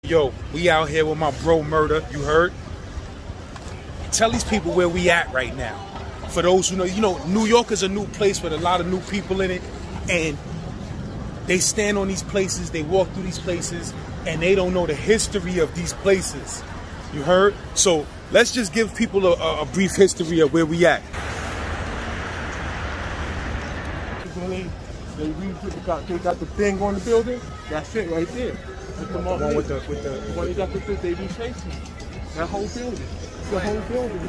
Yo, we out here with my bro Murdah, you heard? Tell these people where we at right now. For those who know, New York is a new place with a lot of new people in it, and they stand on these places, they walk through these places, and they don't know the history of these places. You heard? So let's just give people a brief history of where we at. They got the thing on the building. That's it right there. The one with the when you got the they be chasing. That whole building. It's the whole building.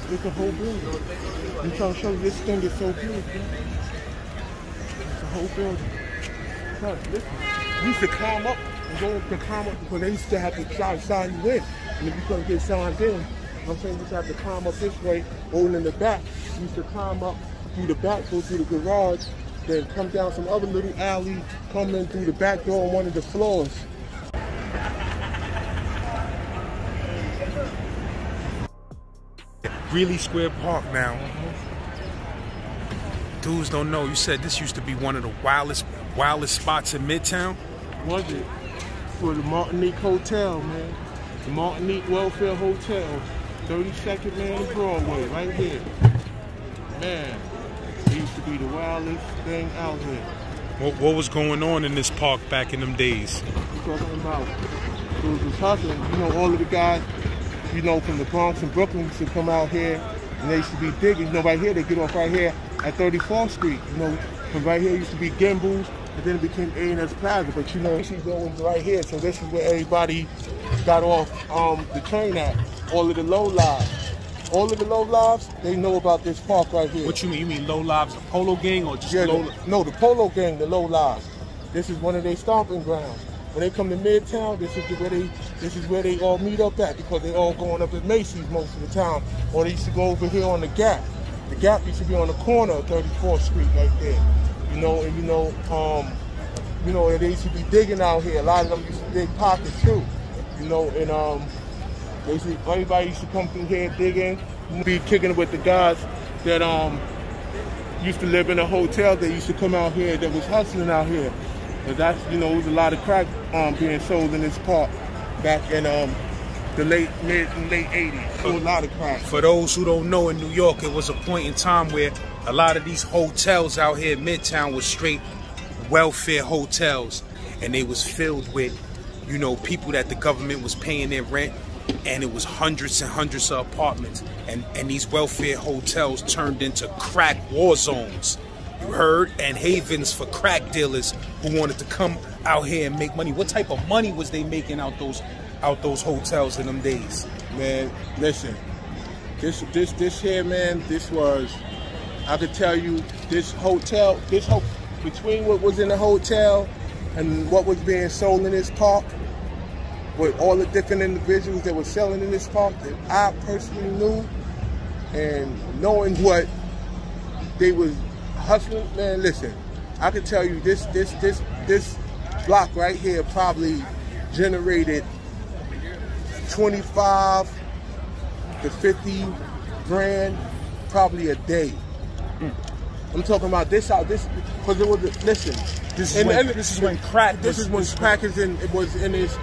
It's the whole building. I'm trying to show you this thing is so beautiful. It's the whole building. Listen, you used to climb up and go up to climb up because they used to have to sign you in. And if you couldn't get signed in, I'm saying you used to have to climb up this way, going in the back. You used to climb up through the back, go through the garage, then come down some other little alley, come in through the back door on one of the floors. Greeley Square Park now. Dudes don't know, you said this used to be one of the wildest spots in Midtown? Was it? For the Martinique Hotel, man. The Martinique Welfare Hotel. 32nd man and Broadway, right here. Man, it used to be the wildest thing out here. What was going on in this park back in them days? We're talking about, it was hustling. All of the guys, from the Bronx and Brooklyn used to come out here, and they used to be digging. Right here, they get off right here at 34th Street. From right here used to be Gimbals, and then it became A&S Plaza. But she's going right here, so this is where everybody got off the train at. All of the low lives. All of the low lives, they know about this park right here. What you mean? You mean low lives, the Polo Gang, or just No, the Polo Gang, the low lives. This is one of their stomping grounds. When they come to Midtown, this is where they all meet up at, because they all going up at Macy's most of the time. Or they used to go over here on the Gap. The Gap used to be on the corner of 34th Street right there. And they used to be digging out here. A lot of them used to dig pockets too. Everybody used to come through here digging. Be kicking it with the guys that used to live in a hotel. They used to come out here that was hustling out here. But that's, it was a lot of crack being sold in this park back in the late 80s. So a lot of crack. For those who don't know, in New York, it was a point in time where a lot of these hotels out here in Midtown was straight welfare hotels, and they was filled with, people that the government was paying their rent, and it was hundreds and hundreds of apartments, and these welfare hotels turned into crack war zones. You heard? And havens for crack dealers who wanted to come out here and make money. What type of money was they making out those hotels in them days? Man, listen, this here, man, this was, I could tell you, between what was in the hotel and what was being sold in this park, with all the different individuals that were selling in this park that I personally knew, and knowing what they was hustling, man, listen, I can tell you this block right here probably generated 25 to 50 grand probably a day. I'm talking about this out, because it was, listen, this is when crack was in its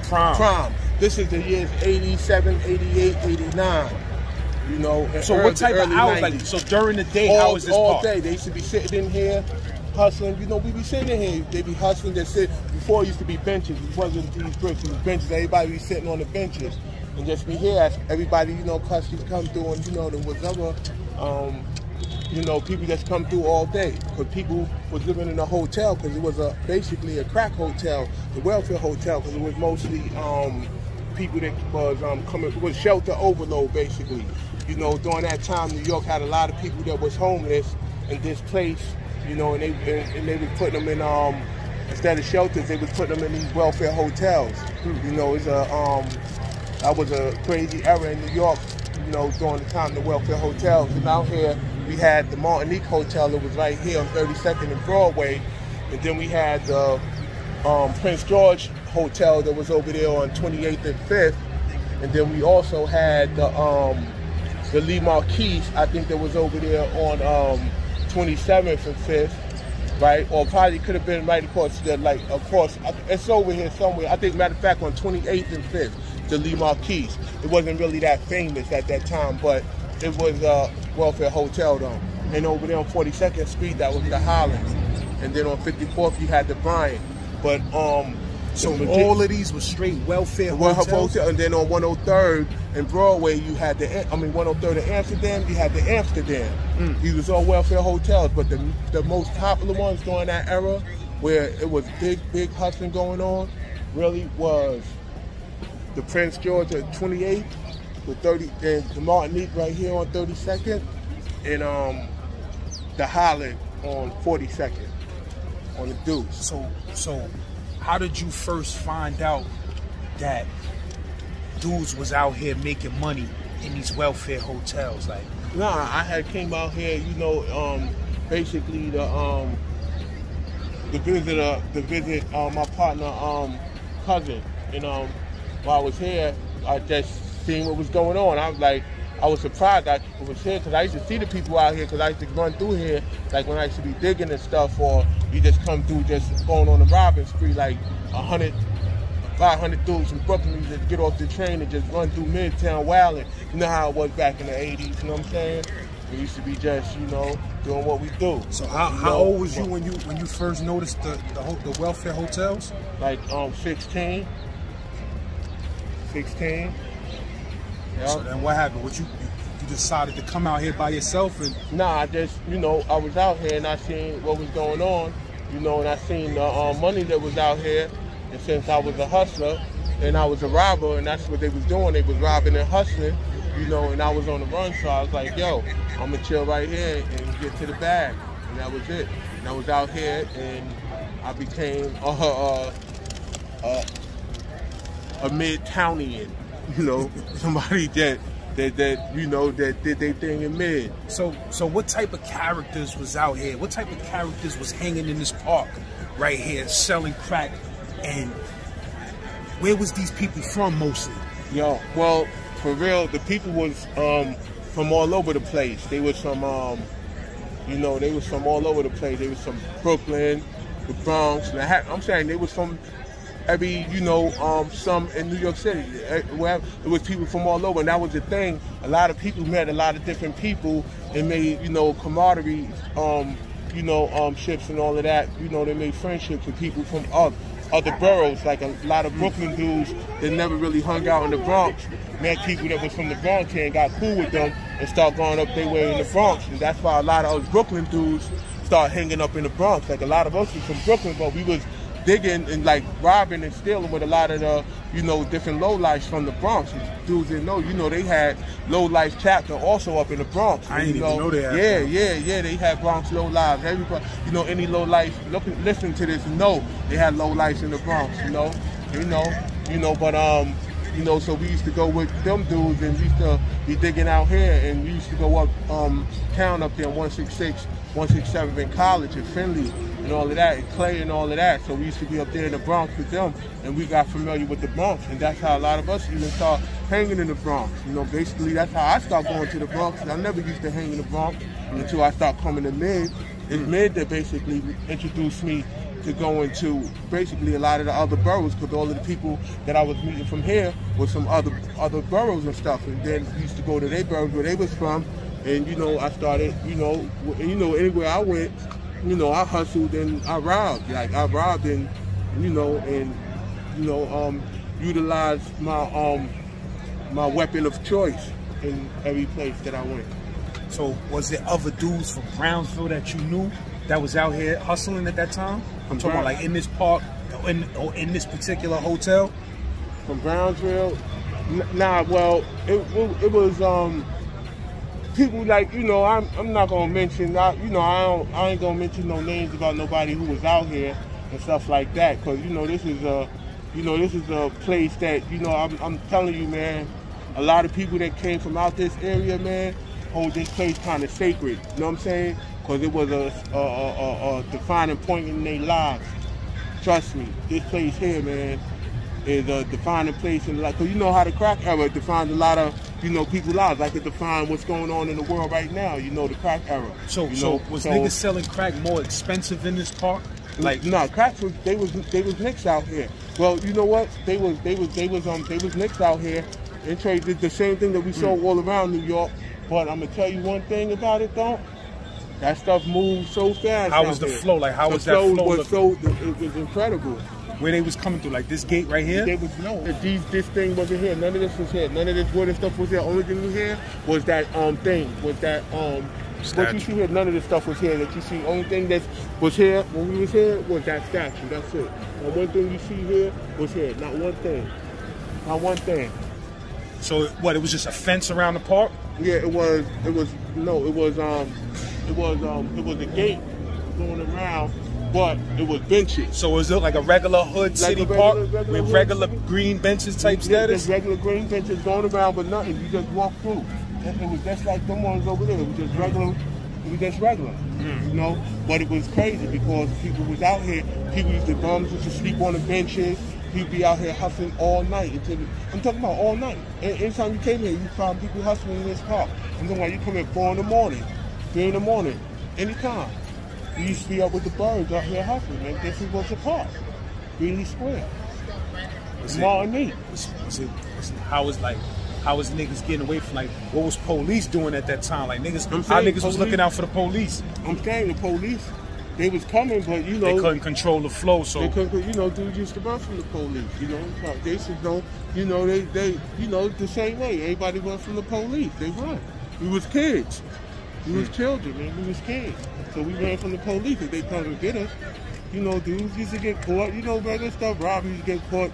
prime. This is the years 87, 88, 89. So what type of hours? 90s. Like, so during the day, how is this all park? Day. They used to be sitting in here, hustling. We be sitting in here. They be hustling. They sit. Before it used to be benches. It wasn't these bricks. It was benches. Everybody be sitting on the benches and just be here. As everybody, customers come through, and there was other, people just come through all day, because people was living in a hotel, because it was basically a crack hotel, the welfare hotel, because it was mostly people that was coming, was shelter overload basically. During that time, New York had a lot of people that was homeless and displaced, and they would put them in instead of shelters, they would put them in these welfare hotels. That was a crazy era in New York, during the time the welfare hotels. And out here we had the Martinique Hotel that was right here on 32nd and Broadway, and then we had the Prince George Hotel that was over there on 28th and 5th, and then we also had the Lee Marquise, I think, that was over there on 27th and 5th, right? Or probably could have been right across the, like, of course, it's over here somewhere. I think, matter of fact, on 28th and 5th, the Lee Marquis. It wasn't really that famous at that time, but it was a welfare hotel though. And over there on 42nd Street, that was the Highlands. And then on 54th, you had the Bryant. But so all of these were straight welfare hotels? And then on 103rd and Broadway, you had 103rd in Amsterdam, you had the Amsterdam. These was all welfare hotels, but the most popular ones during that era, where it was big hustling going on, really was the Prince George at 28th, the Martinique right here on 32nd, and the Highland on 42nd, on the Deuce. So how did you first find out that dudes was out here making money in these welfare hotels? Like, nah, I had came out here, you know, basically to visit my partner cousin, and while I was here, I just seen what was going on. I was surprised I was here because I used to see the people out here because I used to run through here, like when I used to be digging and stuff, or you just come through just going on the robbing spree, like 500 dudes from Brooklyn, you just get off the train and just run through Midtown wilding. You know how it was back in the 80s, you know what I'm saying? We used to be just, you know, doing what we do. So how old was you when you first noticed the welfare hotels? Like 16. 16. Yep. So then what happened? You decided to come out here by yourself? And nah, I just, you know, I was out here and I seen what was going on, you know, and I seen the money that was out here. And since I was a hustler and I was a robber, and that's what they was doing, they was robbing and hustling, you know, and I was on the run, so I was like, yo, I'm gonna chill right here and get to the bag. And that was it. And I was out here and I became a Midtownian, you know, somebody that you know, that did their thing in mid. So what type of characters was out here? What type of characters was hanging in this park right here selling crack? And where was these people from mostly? Yo, well, for real, the people was from all over the place. They was from you know, they was from all over the place. They was from Brooklyn, the Bronx. And I'm saying they was from every, you know, some in New York City. Where it was people from all over, and that was the thing. A lot of people met a lot of different people and made, you know, camaraderie, you know, ships and all of that. You know, they made friendships with people from other boroughs. Like a lot of Brooklyn dudes that never really hung out in the Bronx met people that was from the Bronx here and got cool with them and start going up their way in the Bronx. And that's why a lot of us Brooklyn dudes start hanging up in the Bronx. Like a lot of us was from Brooklyn, but we was digging and like robbing and stealing with a lot of the, you know, different lowlifes from the Bronx. And dudes didn't know, you know, they had lowlife chapter also up in the Bronx. I didn't even know they had. Yeah, they had Bronx lowlives. Everybody, you know, any lowlife listening to this know they had lowlifes in the Bronx. You know, but you know, so we used to go with them dudes and we used to be digging out here, and we used to go up town up there, 166, 167 in College and Finley and all of that, and Clay and all of that. So we used to be up there in the Bronx with them, and we got familiar with the Bronx, and that's how a lot of us even start hanging in the Bronx. You know, basically that's how I started going to the Bronx. I never used to hang in the Bronx until I started coming to Mid. It's Mid that basically introduced me to go into basically a lot of the other boroughs, because all of the people that I was meeting from here was some other boroughs and stuff, and then we used to go to their boroughs where they was from, and you know, I started, you know, anywhere I went, you know, I hustled and I robbed, and utilized my my weapon of choice in every place that I went. So was there other dudes from Brownsville that you knew that was out here hustling at that time? I'm talking about like in this park, or in this particular hotel? From Brownsville? Nah, well, it was people like, you know, I'm not gonna mention, I ain't gonna mention no names about nobody who was out here and stuff like that, because you know this is a place that, you know, I'm telling you, man, a lot of people that came from out this area, man, hold this place kind of sacred. You know what I'm saying? Because it was a defining point in their lives. Trust me, this place here, man, is a defining place in life. Because you know how the crack era defines a lot of you know, people's lives. Like it define what's going on in the world right now. You know, the crack era. So was niggas selling crack more expensive in this park? Like no, cracks was they was nicks out here. Well, you know what? They was nicks out here and traded the same thing that we saw all around New York. But I'm gonna tell you one thing about it though. That stuff moved so fast. How was the flow? Like how was that flow? It was incredible. Where they was coming through, like this gate right here? This thing wasn't here. None of this was here. None of this wooden stuff was here. Only thing was here was that what you see here, none of this stuff was here that you see. Only thing that was here when we was here was that statue. That's it. And one thing you see here was here. Not one thing. Not one thing. So what? It was just a fence around the park? Yeah, it was a gate going around, but it was benches. So was it like a regular hood city park with regular green benches type status? Just regular green benches going around, but nothing. You just walk through. It was just like them ones over there. It was just regular. It was just regular, you know. But it was crazy because people was out here. The bums used to sleep on the benches. He'd be out here hustling all night. I'm talking about all night. And anytime you came here, you found people hustling in this park. I'm talking about you come in 4 in the morning, 3 in the morning, anytime. You used to be up with the birds out here hustling, man. This was the park, Greeley Square. Martin. How was niggas getting away from, like, what was police doing at that time? Like, niggas, how niggas was looking out for the police? I'm saying the police, they was coming, but, you know. They couldn't control the flow, so. They couldn't, you know, dudes used to run from the police, you know. They should know, you know, they you know, the same way. Everybody run from the police. They run. We was kids. We was children, man. We was kids. So we ran from the police. If they come and get us, you know, dudes used to get caught. You know, regular stuff. Robberies get caught,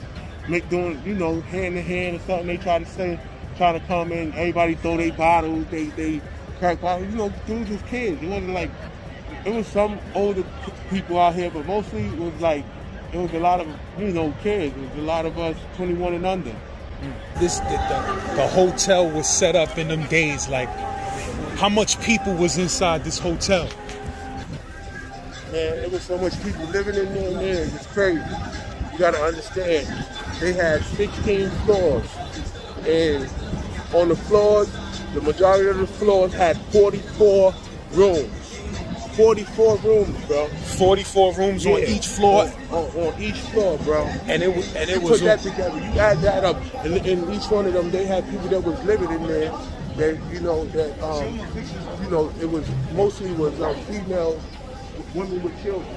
doing, you know, hand to hand or something. They try to come in. Everybody throw their bottles. They crack bottles. You know, dudes was kids. It wasn't like, it was some older people out here, but mostly it was like, it was a lot of, you know, kids. It was a lot of us 21 and under. The hotel was set up in them days. Like, how much people was inside this hotel? Man, there was so much people living in there. It's crazy. You gotta understand. They had 16 floors, and on the floors, the majority of the floors had 44 rooms. 44 rooms, bro. 44 rooms on each floor? On each floor, bro. And it was put that together. You add that up. And in each one of them, they had people that was living in there that, you know, it was mostly female women with children.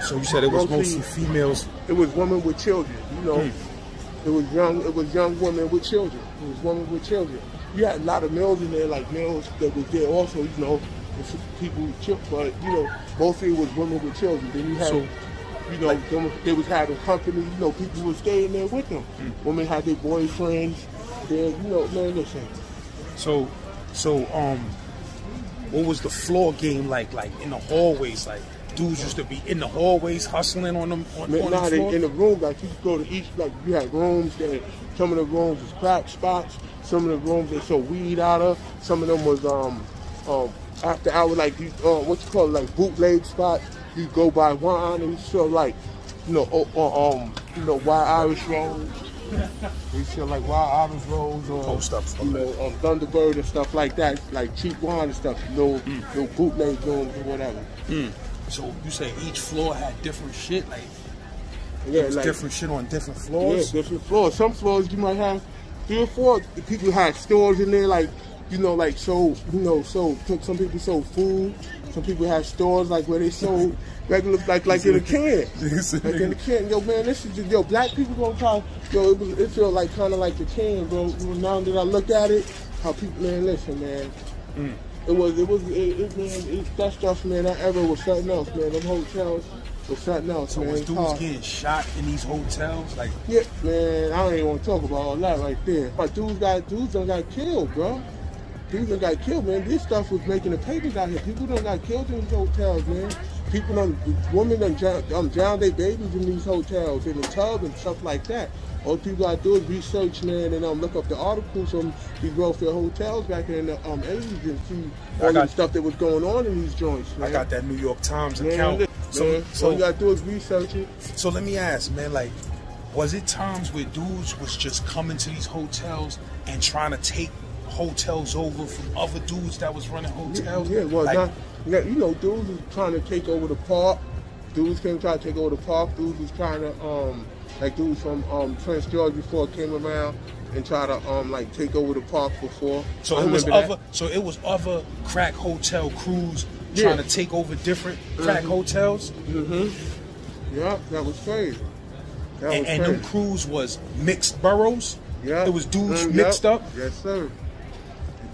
So you said it was mostly females? It was women with children, you know. It was young women with children. It was women with children. You had a lot of males in there, like males that was there also, you know, people with children, but, you know, mostly it was women with children. Then you had, you know, they was having company, you know, people were staying there with them. Women had their boyfriends, you know, man, listen. So, what was the floor game like in the hallways? Like, dudes used to be in the hallways hustling on them on the floor? In the room, like, you could go to each, like, you had rooms that, some of the rooms was crack spots. Some of the rooms they sold weed out of. Some of them was after hour, like what you call it, like bootleg spots. You go buy wine and you sell like, you know, wild Irish rolls. They sell like wild Irish rolls or you know, Thunderbird and stuff like that, like cheap wine and stuff. No bootleg rooms or whatever. So you say each floor had different shit, like like different shit on different floors. Yeah, different floors. Some floors you might have 3 or 4 people had stores in there, like, you know, like some people sold food. Some people had stores like where they sold regular, like in a can. Like in a can. Yo, man, this is just, black people gonna try, it felt like kind of like the can, bro. Now that I look at it, how people, man, listen, man. That stuff, man, that era was something else, man. Them hotels was something else, so man. was dudes getting shot in these hotels? Like, yeah, man, I don't even want to talk about all that right there. But dudes done got killed, bro. Dudes done got killed, man. This stuff was making the papers out here. People done got killed in these hotels, man. Women done drowned their babies in these hotels, in the tub and stuff like that. All people gotta do is research, man, and look up the articles from these welfare hotels back in the 80s and see all the stuff that was going on in these joints, man. I got that New York Times account. So all you gotta do is research it. So let me ask, man, like, Was it times where dudes was just coming to these hotels and trying to take hotels over from other dudes that was running hotels? Yeah, well, like, you know, dudes was trying to take over the park. Dudes came trying to take over the park. Dudes was trying to, like dudes from Prince George before came around and try to like take over the park before. So it was other crack hotel crews trying to take over different crack hotels. Yeah, that was crazy. And them crews was mixed boroughs. Yeah, it was dudes mixed up. Yes, sir.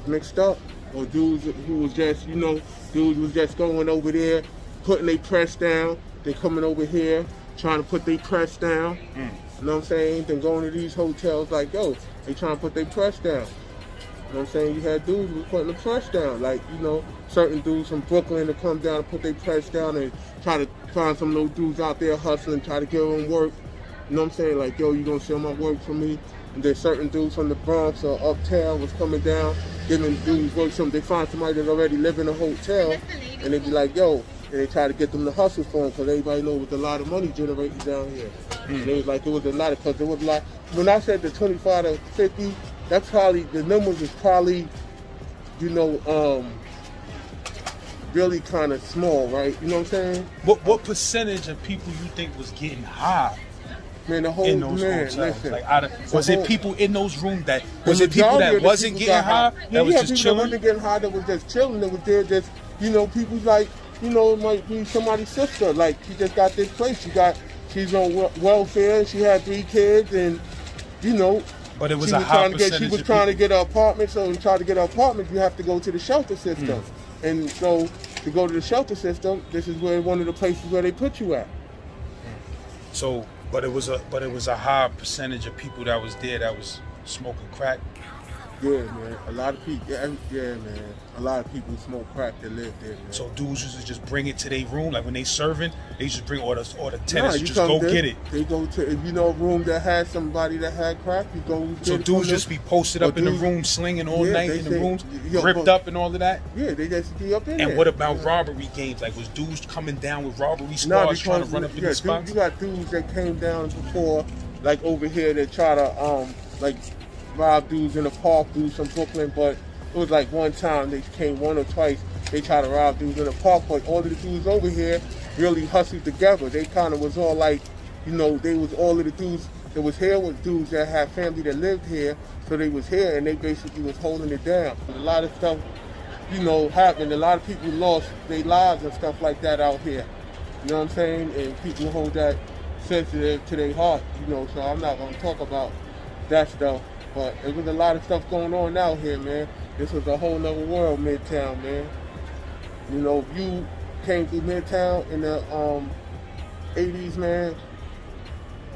Mixed up, or dudes who was just, you know, dudes was just going over there, putting their press down. They coming over here trying to put their press down. You know what I'm saying? Then going to these hotels like, yo, they trying to put their press down. You know what I'm saying? You had dudes who were putting the press down. Like, you know, certain dudes from Brooklyn to come down and put their press down and try to find some of those dudes out there hustling, try to give them work. You know what I'm saying? Like, yo, you gonna sell my work for me? And then certain dudes from the Bronx or uptown was coming down, giving dudes work. They find somebody that already live in a hotel, and they be like, yo, and they try to get them to hustle for them, because everybody knows there's a lot of money generated down here. And it was like, it was a lot of, because there was a lot. When I said the 25 to 50, that's probably, the numbers is probably, you know, really kind of small, right? You know what I'm saying? What percentage of people you think was getting high? Man, the whole in those hotels? Listen, like, was it people in those rooms that people that wasn't getting high? That was just chilling. That wasn't getting high. That was just chilling. That was there, just, you know, people like, you know, it might be somebody's sister. Like, she just got this place. She's on welfare. She had 3 kids, and you know. But it was a high percentage. She was trying to get an apartment. So to try to get an apartment, you have to go to the shelter system. And so to go to the shelter system, this is where one of the places where they put you at. So. But it was a high percentage of people that was there that was smoking crack. Yeah, man. A lot of people. Yeah, man. A lot of people smoke crack that live there, man. So dudes used to just bring it to their room, like when they serving, they just bring or the tenants just go get it. They go to, if you know a room that has somebody that had crack, you go. So dudes just be posted up in the room, slinging all night in the rooms, ripped up and all of that. Yeah, they just be up in there. And what about robbery games? Like, was dudes coming down with robbery squads trying to run up in the spots? You got dudes that came down before, like over here, that try to like rob dudes in the park, dudes from Brooklyn, but it was like one time they came one or twice, they tried to rob dudes in the park, but all of the dudes over here really hustled together. They kind of was all like, you know, they was all of the dudes that was here was dudes that had family that lived here, so they was here and they basically was holding it down. A lot of stuff, you know, happened. A lot of people lost their lives and stuff like that out here. You know what I'm saying? And people hold that sensitive to their heart, you know, so I'm not going to talk about that stuff. But there was a lot of stuff going on out here, man. This was a whole nother world, Midtown, man. You know, if you came through Midtown in the 80s, man,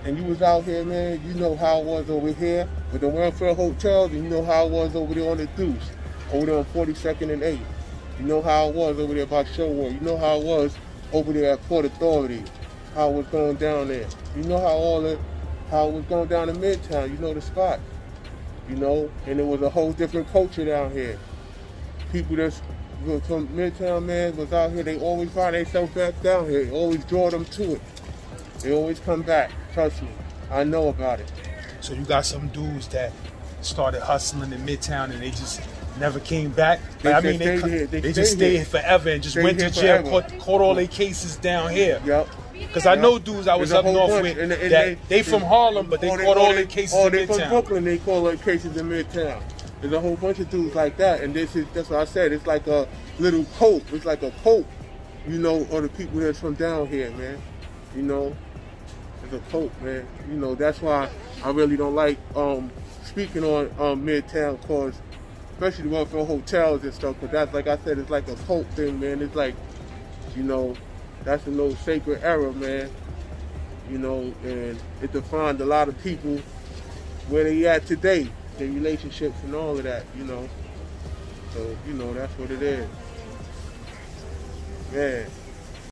and you was out here, man, you know how it was over here with the welfare hotels, and you know how it was over there on the Deuce, over there on 42nd and 8th. You know how it was over there by Showroom. You know how it was over there at Port Authority, how it was going down there. You know how it was going down in Midtown. You know the spot. You know, and it was a whole different culture down here. People that's from Midtown, man, was out here, they always find themselves back down here. They always draw them to it. They always come back. Trust me. I know about it. So you got some dudes that started hustling in Midtown and they just never came back. They just stayed here forever and just went to jail, caught all their cases down here. Yep. Because I know dudes I was up north with that they from Harlem, but they caught all their cases in Midtown. They from Brooklyn, they caught all their cases in Midtown. There's a whole bunch of dudes like that, and that's what I said. It's like a little coat. It's like a coat, you know, of the people that's from down here, man. You know, it's a coat, man. You know, that's why I really don't like speaking on Midtown, cause especially the welfare hotels and stuff. But that's, like I said, it's like a cult thing, man. It's like, you know, that's a little sacred era, man. You know, and it defined a lot of people where they at today, their relationships and all of that, you know. So, you know, that's what it is. Man.